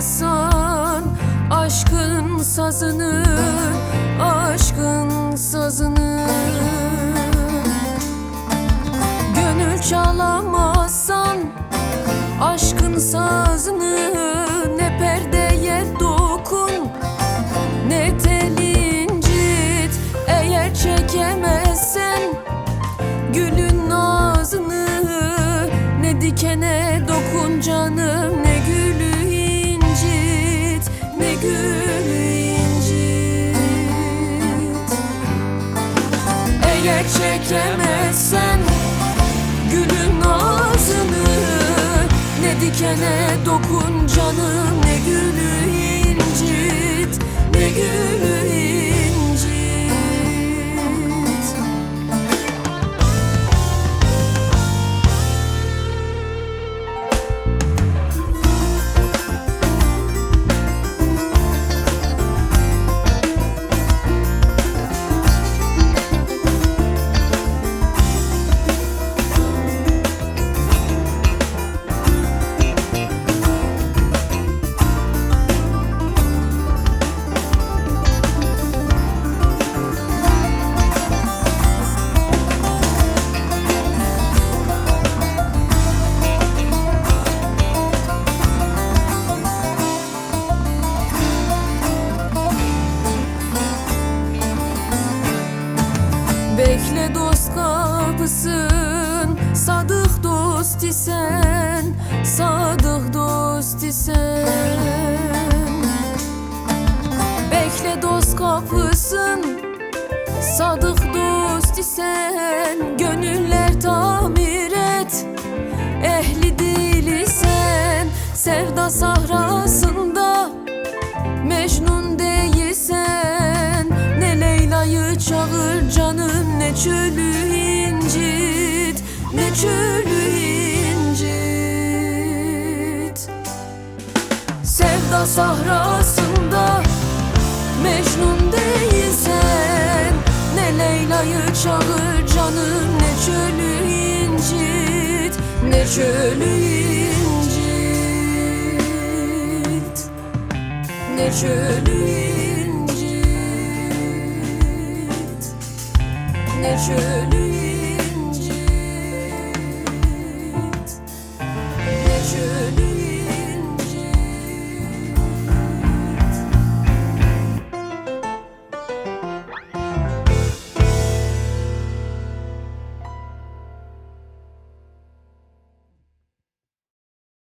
çalamazsan aşkın sazını, aşkın sazını. Gönül çalamazsan aşkın sazını, ne perdeye dokun ne tel incit. Eğer çekemezsen gülün nazını, ne dikene dokun canım, ne gülü incit, ne gülü incit. Eğer çekemezsen gülün nazını, ne dikene dokun canım, ne gülü incit, ne gülü incit. Bekle dost kapısın, sadık dost isen, sadık dost isen. Bekle dost kapısın, sadık dost isen. Gönüller tamir et, ehli dil isen. Sevda sahrasında Mecnun değilsen, ne Leyla'yı çağır canım, ne çölü incit, ne çölü incit. Sevda sahrasında Mecnun değilsen, ne Leyla'yı çağır canım, ne çölü incit, ne çölü incit, ne çölü incit, ne çölü incit.